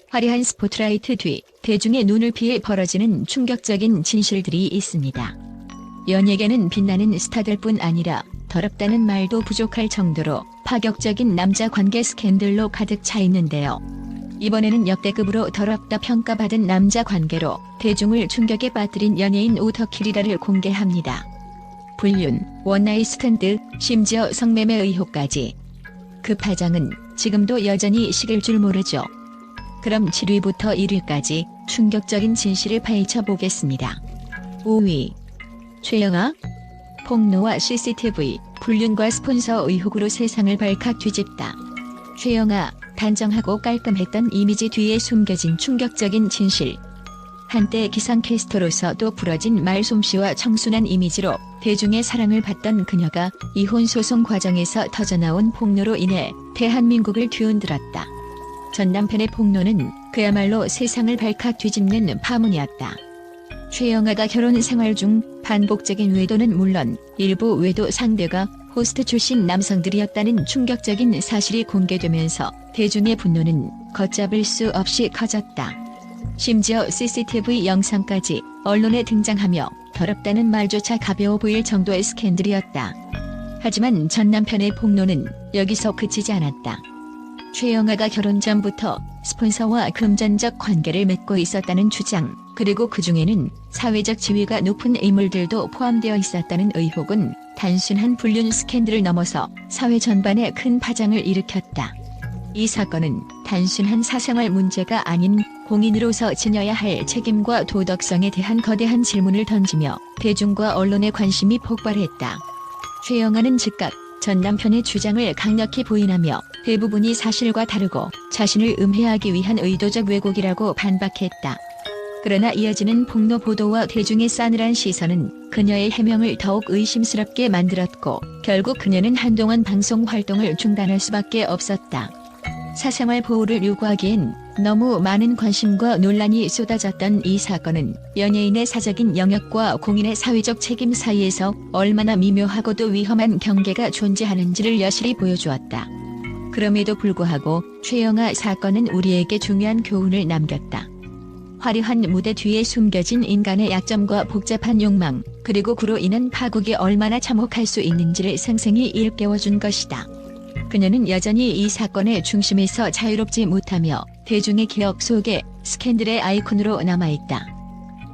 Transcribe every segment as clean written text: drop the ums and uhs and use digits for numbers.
화려한 스포트라이트 뒤 대중의 눈을 피해 벌어지는 충격적인 진실들이 있습니다. 연예계는 빛나는 스타들뿐 아니라 더럽다는 말도 부족할 정도로 파격적인 남자 관계 스캔들로 가득 차 있는데요. 이번에는 역대급으로 더럽다 평가받은 남자 관계로 대중을 충격에 빠뜨린 연예인 오터킬이라를 공개합니다. 불륜, 원나잇 스탠드, 심지어 성매매 의혹까지. 그 파장은 지금도 여전히 식을 줄 모르죠. 그럼 7위부터 1위까지 충격적인 진실을 파헤쳐 보겠습니다. 5위. 최영아? 폭로와 CCTV, 불륜과 스폰서 의혹으로 세상을 발칵 뒤집다. 최영아, 단정하고 깔끔했던 이미지 뒤에 숨겨진 충격적인 진실. 한때 기상캐스터로서도 부러진 말솜씨와 청순한 이미지로 대중의 사랑을 받던 그녀가 이혼 소송 과정에서 터져나온 폭로로 인해 대한민국을 뒤흔들었다. 전 남편의 폭로는 그야말로 세상을 발칵 뒤집는 파문이었다. 최영아가 결혼 생활 중 반복적인 외도는 물론 일부 외도 상대가 호스트 출신 남성들이었다는 충격적인 사실이 공개되면서 대중의 분노는 걷잡을 수 없이 커졌다. 심지어 CCTV 영상까지 언론에 등장하며 더럽다는 말조차 가벼워 보일 정도의 스캔들이었다. 하지만 전 남편의 폭로는 여기서 그치지 않았다. 최영아가 결혼 전부터 스폰서와 금전적 관계를 맺고 있었다는 주장, 그리고 그중에는 사회적 지위가 높은 인물들도 포함되어 있었다는 의혹은 단순한 불륜 스캔들을 넘어서 사회 전반에 큰 파장을 일으켰다. 이 사건은 단순한 사생활 문제가 아닌 공인으로서 지녀야 할 책임과 도덕성에 대한 거대한 질문을 던지며 대중과 언론의 관심이 폭발했다. 최영아는 즉각 전 남편의 주장을 강력히 부인하며 대부분이 사실과 다르고 자신을 음해하기 위한 의도적 왜곡이라고 반박했다. 그러나 이어지는 폭로 보도와 대중의 싸늘한 시선은 그녀의 해명을 더욱 의심스럽게 만들었고 결국 그녀는 한동안 방송 활동을 중단할 수밖에 없었다. 사생활 보호를 요구하기엔 너무 많은 관심과 논란이 쏟아졌던 이 사건은 연예인의 사적인 영역과 공인의 사회적 책임 사이에서 얼마나 미묘하고도 위험한 경계가 존재하는지를 여실히 보여주었다. 그럼에도 불구하고 최영아 사건은 우리에게 중요한 교훈을 남겼다. 화려한 무대 뒤에 숨겨진 인간의 약점과 복잡한 욕망, 그리고 그로 인한 파국이 얼마나 참혹할 수 있는지를 생생히 일깨워준 것이다. 그녀는 여전히 이 사건의 중심에서 자유롭지 못하며 대중의 기억 속에 스캔들의 아이콘으로 남아있다.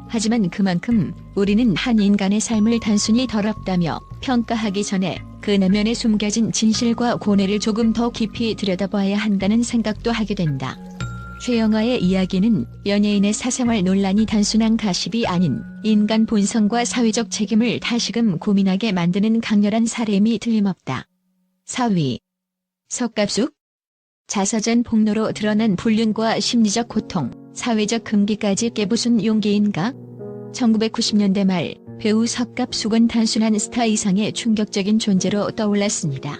하지만 그만큼 우리는 한 인간의 삶을 단순히 더럽다며 평가하기 전에 그 내면에 숨겨진 진실과 고뇌를 조금 더 깊이 들여다봐야 한다는 생각도 하게 된다. 최영아의 이야기는 연예인의 사생활 논란이 단순한 가십이 아닌 인간 본성과 사회적 책임을 다시금 고민하게 만드는 강렬한 사례임이 틀림없다. 4위. 석갑숙? 자서전 폭로로 드러난 불륜과 심리적 고통, 사회적 금기까지 깨부순 용기인가? 1990년대 말 배우 석갑숙은 단순한 스타 이상의 충격적인 존재로 떠올랐습니다.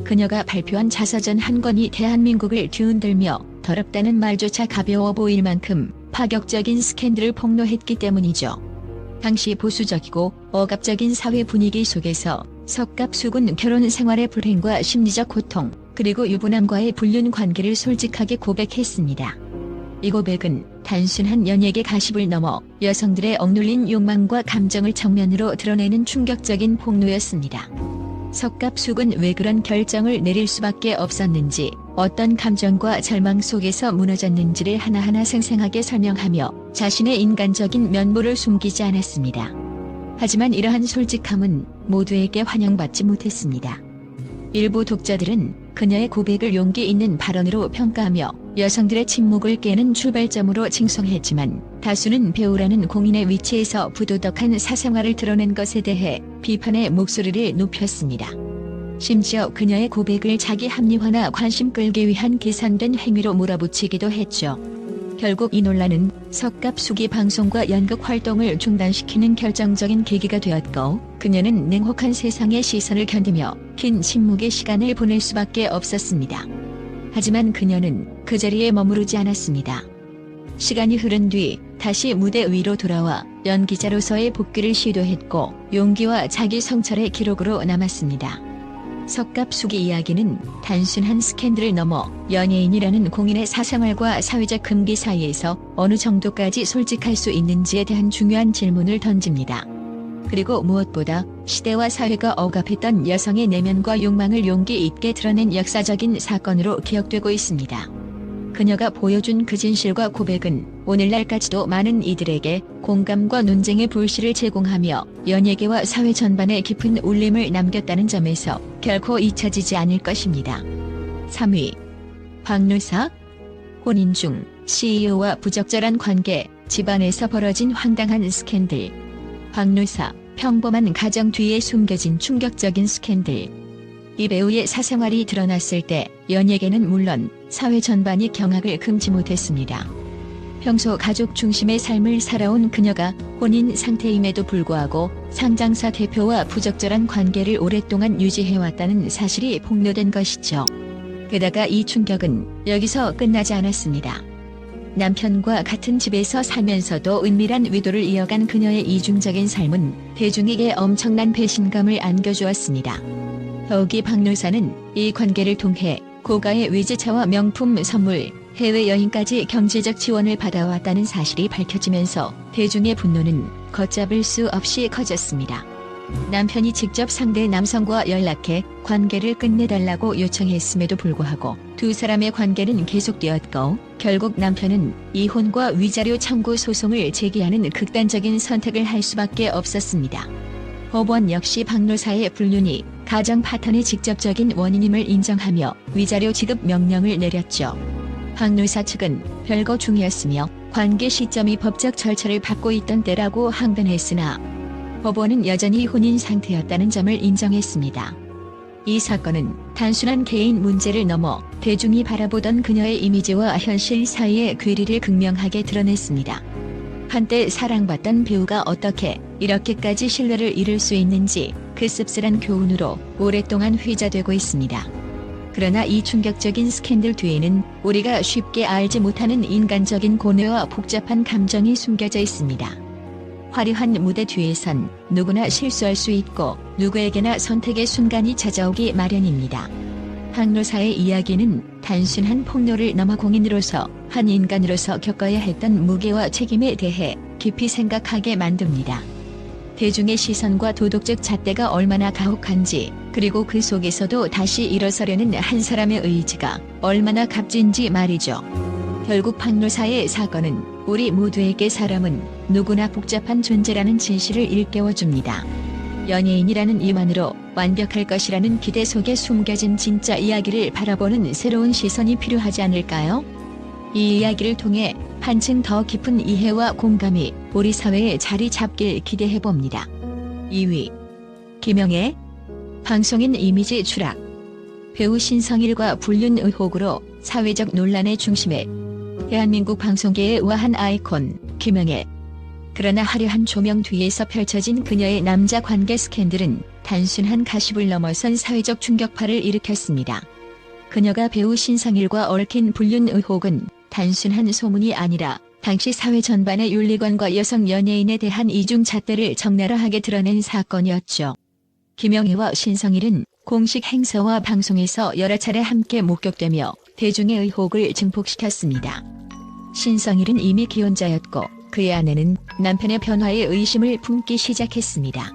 그녀가 발표한 자서전 한 권이 대한민국을 뒤흔들며 더럽다는 말조차 가벼워 보일 만큼 파격적인 스캔들을 폭로했기 때문이죠. 당시 보수적이고 억압적인 사회 분위기 속에서 석갑숙은 결혼 생활의 불행과 심리적 고통, 그리고 유부남과의 불륜 관계를 솔직하게 고백했습니다. 이 고백은 단순한 연예계 가십을 넘어 여성들의 억눌린 욕망과 감정을 정면으로 드러내는 충격적인 폭로였습니다. 석갑숙은 왜 그런 결정을 내릴 수밖에 없었는지, 어떤 감정과 절망 속에서 무너졌는지를 하나하나 생생하게 설명하며 자신의 인간적인 면모를 숨기지 않았습니다. 하지만 이러한 솔직함은 모두에게 환영받지 못했습니다. 일부 독자들은 그녀의 고백을 용기 있는 발언으로 평가하며 여성들의 침묵을 깨는 출발점으로 칭송했지만, 다수는 배우라는 공인의 위치에서 부도덕한 사생활을 드러낸 것에 대해 비판의 목소리를 높였습니다. 심지어 그녀의 고백을 자기 합리화나 관심 끌기 위한 계산된 행위로 몰아붙이기도 했죠. 결국 이 논란은 석갑숙이 방송과 연극 활동을 중단시키는 결정적인 계기가 되었고, 그녀는 냉혹한 세상의 시선을 견디며 긴 침묵의 시간을 보낼 수밖에 없었습니다. 하지만 그녀는 그 자리에 머무르지 않았습니다. 시간이 흐른 뒤 다시 무대 위로 돌아와 연기자로서의 복귀를 시도했고, 용기와 자기 성찰의 기록으로 남았습니다. 석갑숙의 이야기는 단순한 스캔들을 넘어 연예인이라는 공인의 사생활과 사회적 금기 사이에서 어느 정도까지 솔직할 수 있는지에 대한 중요한 질문을 던집니다. 그리고 무엇보다 시대와 사회가 억압했던 여성의 내면과 욕망을 용기 있게 드러낸 역사적인 사건으로 기억되고 있습니다. 그녀가 보여준 그 진실과 고백은 오늘날까지도 많은 이들에게 공감과 논쟁의 불씨를 제공하며 연예계와 사회 전반에 깊은 울림을 남겼다는 점에서 결코 잊혀지지 않을 것입니다. 3위. 박노사. 혼인 중 CEO와 부적절한 관계, 집안에서 벌어진 황당한 스캔들. 박노사, 평범한 가정 뒤에 숨겨진 충격적인 스캔들. 이 배우의 사생활이 드러났을 때 연예계는 물론 사회 전반이 경악을 금치 못했습니다. 평소 가족 중심의 삶을 살아온 그녀가 혼인 상태임에도 불구하고 상장사 대표와 부적절한 관계를 오랫동안 유지해왔다는 사실이 폭로된 것이죠. 게다가 이 충격은 여기서 끝나지 않았습니다. 남편과 같은 집에서 살면서도 은밀한 위도를 이어간 그녀의 이중적인 삶은 대중에게 엄청난 배신감을 안겨주었습니다. 더욱이 박노사는 이 관계를 통해 고가의 외제차와 명품 선물, 해외여행까지 경제적 지원을 받아왔다는 사실이 밝혀지면서 대중의 분노는 걷잡을 수 없이 커졌습니다. 남편이 직접 상대 남성과 연락해 관계를 끝내달라고 요청했음에도 불구하고 두 사람의 관계는 계속되었고 결국 남편은 이혼과 위자료 청구 소송을 제기하는 극단적인 선택을 할 수밖에 없었습니다. 법원 역시 박노사의 불륜이 가정 파탄의 직접적인 원인임을 인정하며 위자료 지급 명령을 내렸죠. 박노사 측은 별거 중이었으며 관계 시점이 법적 절차를 밟고 있던 때라고 항변했으나 법원은 여전히 혼인 상태였다는 점을 인정했습니다. 이 사건은 단순한 개인 문제를 넘어 대중이 바라보던 그녀의 이미지와 현실 사이의 괴리를 극명하게 드러냈습니다. 한때 사랑받던 배우가 어떻게 이렇게까지 신뢰를 잃을 수 있는지 그 씁쓸한 교훈으로 오랫동안 회자되고 있습니다. 그러나 이 충격적인 스캔들 뒤에는 우리가 쉽게 알지 못하는 인간적인 고뇌와 복잡한 감정이 숨겨져 있습니다. 화려한 무대 뒤에선 누구나 실수할 수 있고 누구에게나 선택의 순간이 찾아오기 마련입니다. 박노사의 이야기는 단순한 폭로를 넘어 공인으로서 한 인간으로서 겪어야 했던 무게와 책임에 대해 깊이 생각하게 만듭니다. 대중의 시선과 도덕적 잣대가 얼마나 가혹한지, 그리고 그 속에서도 다시 일어서려는 한 사람의 의지가 얼마나 값진지 말이죠. 결국 박노사의 사건은 우리 모두에게 사람은 누구나 복잡한 존재라는 진실을 일깨워줍니다. 연예인이라는 이만으로 완벽할 것이라는 기대 속에 숨겨진 진짜 이야기를 바라보는 새로운 시선이 필요하지 않을까요? 이 이야기를 통해 한층 더 깊은 이해와 공감이 우리 사회에 자리 잡길 기대해봅니다. 2위. 김영애. 방송인 이미지 추락. 배우 신성일과 불륜 의혹으로 사회적 논란의 중심에 대한민국 방송계의 우아한 아이콘 김영애. 그러나 화려한 조명 뒤에서 펼쳐진 그녀의 남자 관계 스캔들은 단순한 가십을 넘어선 사회적 충격파를 일으켰습니다. 그녀가 배우 신성일과 얽힌 불륜 의혹은 단순한 소문이 아니라 당시 사회 전반의 윤리관과 여성 연예인에 대한 이중 잣대를 적나라하게 드러낸 사건이었죠. 김영애와 신성일은 공식 행사와 방송에서 여러 차례 함께 목격되며 대중의 의혹을 증폭시켰습니다. 신성일은 이미 기혼자였고 그의 아내는 남편의 변화에 의심을 품기 시작했습니다.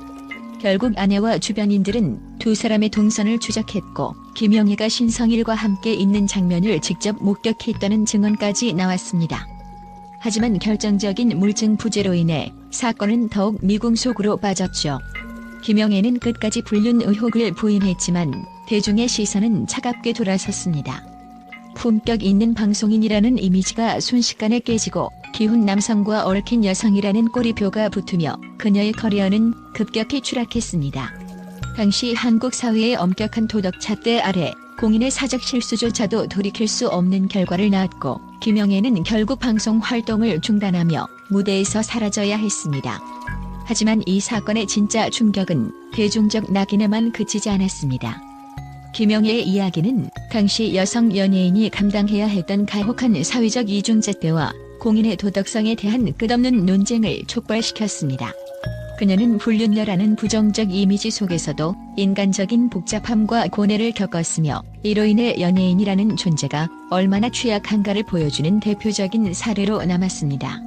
결국 아내와 주변인들은 두 사람의 동선을 추적했고 김영애가 신성일과 함께 있는 장면을 직접 목격했다는 증언까지 나왔습니다. 하지만 결정적인 물증 부재로 인해 사건은 더욱 미궁속으로 빠졌죠. 김영애는 끝까지 불륜 의혹을 부인했지만 대중의 시선은 차갑게 돌아섰습니다. 품격 있는 방송인이라는 이미지가 순식간에 깨지고 기훈 남성과 얽힌 여성이라는 꼬리표가 붙으며 그녀의 커리어는 급격히 추락했습니다. 당시 한국 사회의 엄격한 도덕 잣대 아래 공인의 사적 실수조차도 돌이킬 수 없는 결과를 낳았고 김영애는 결국 방송 활동을 중단하며 무대에서 사라져야 했습니다. 하지만 이 사건의 진짜 충격은 대중적 낙인에만 그치지 않았습니다. 김영애의 이야기는 당시 여성 연예인이 감당해야 했던 가혹한 사회적 이중잣대와 공인의 도덕성에 대한 끝없는 논쟁을 촉발시켰습니다. 그녀는 불륜녀라는 부정적 이미지 속에서도 인간적인 복잡함과 고뇌를 겪었으며 이로 인해 연예인이라는 존재가 얼마나 취약한가를 보여주는 대표적인 사례로 남았습니다.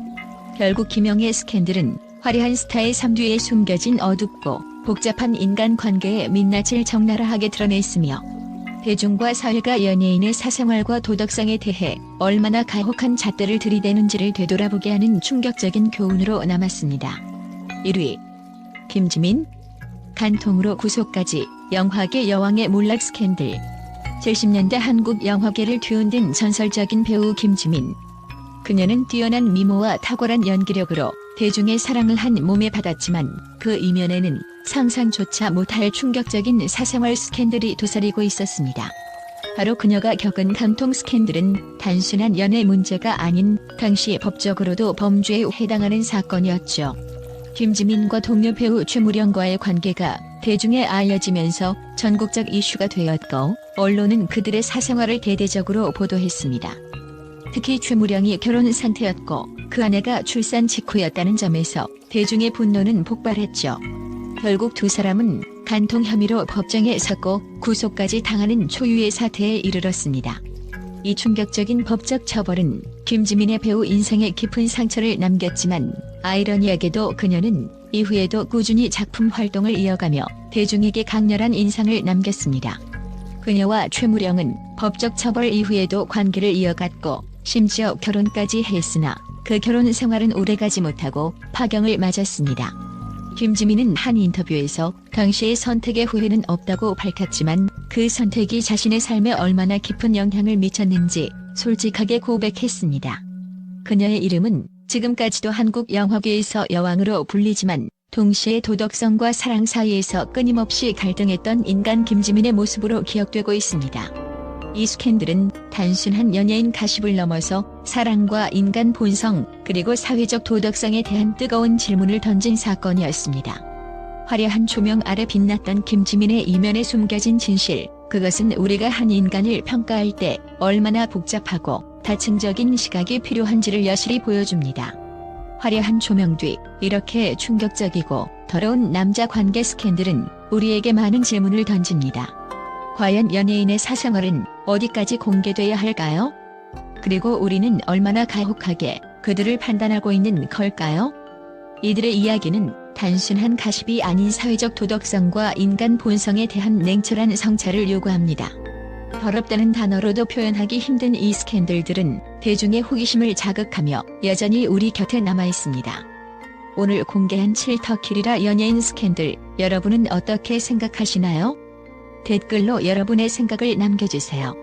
결국 김영의 스캔들은 화려한 스타의 삶 뒤에 숨겨진 어둡고 복잡한 인간관계의 민낯을 적나라하게 드러냈으며 대중과 사회가 연예인의 사생활과 도덕성에 대해 얼마나 가혹한 잣대를 들이대는지를 되돌아보게 하는 충격적인 교훈으로 남았습니다. 1위 김지민, 간통으로 구속까지 영화계 여왕의 몰락 스캔들. 70년대 한국 영화계를 뒤흔든 전설적인 배우 김지민. 그녀는 뛰어난 미모와 탁월한 연기력으로 대중의 사랑을 한 몸에 받았지만 그 이면에는 상상조차 못할 충격적인 사생활 스캔들이 도사리고 있었습니다. 바로 그녀가 겪은 간통 스캔들은 단순한 연애 문제가 아닌 당시 법적으로도 범죄에 해당하는 사건이었죠. 김지민과 동료 배우 최무령과의 관계가 대중에 알려지면서 전국적 이슈가 되었고 언론은 그들의 사생활을 대대적으로 보도했습니다. 특히 최무령이 결혼 상태였고 그 아내가 출산 직후였다는 점에서 대중의 분노는 폭발했죠. 결국 두 사람은 간통 혐의로 법정에 섰고 구속까지 당하는 초유의 사태에 이르렀습니다. 이 충격적인 법적 처벌은 김지민의 배우 인생에 깊은 상처를 남겼지만 아이러니하게도 그녀는 이후에도 꾸준히 작품 활동을 이어가며 대중에게 강렬한 인상을 남겼습니다. 그녀와 최무령은 법적 처벌 이후에도 관계를 이어갔고 심지어 결혼까지 했으나 그 결혼 생활은 오래가지 못하고 파경을 맞았습니다. 김지민은 한 인터뷰에서 당시의 선택에 후회는 없다고 밝혔지만 그 선택이 자신의 삶에 얼마나 깊은 영향을 미쳤는지 솔직하게 고백했습니다. 그녀의 이름은 지금까지도 한국 영화계에서 여왕으로 불리지만 동시에 도덕성과 사랑 사이에서 끊임없이 갈등했던 인간 김지민의 모습으로 기억되고 있습니다. 이 스캔들은 단순한 연예인 가십을 넘어서 사랑과 인간 본성 그리고 사회적 도덕성에 대한 뜨거운 질문을 던진 사건이었습니다. 화려한 조명 아래 빛났던 김지민의 이면에 숨겨진 진실, 그것은 우리가 한 인간을 평가할 때 얼마나 복잡하고 다층적인 시각이 필요한지를 여실히 보여줍니다. 화려한 조명 뒤 이렇게 충격적이고 더러운 남자 관계 스캔들은 우리에게 많은 질문을 던집니다. 과연 연예인의 사생활은 어디까지 공개돼야 할까요? 그리고 우리는 얼마나 가혹하게 그들을 판단하고 있는 걸까요? 이들의 이야기는 단순한 가십이 아닌 사회적 도덕성과 인간 본성에 대한 냉철한 성찰을 요구합니다. 더럽다는 단어로도 표현하기 힘든 이 스캔들들은 대중의 호기심을 자극하며 여전히 우리 곁에 남아 있습니다. 오늘 공개한 7터키리라 연예인 스캔들, 여러분은 어떻게 생각하시나요? 댓글로 여러분의 생각을 남겨주세요.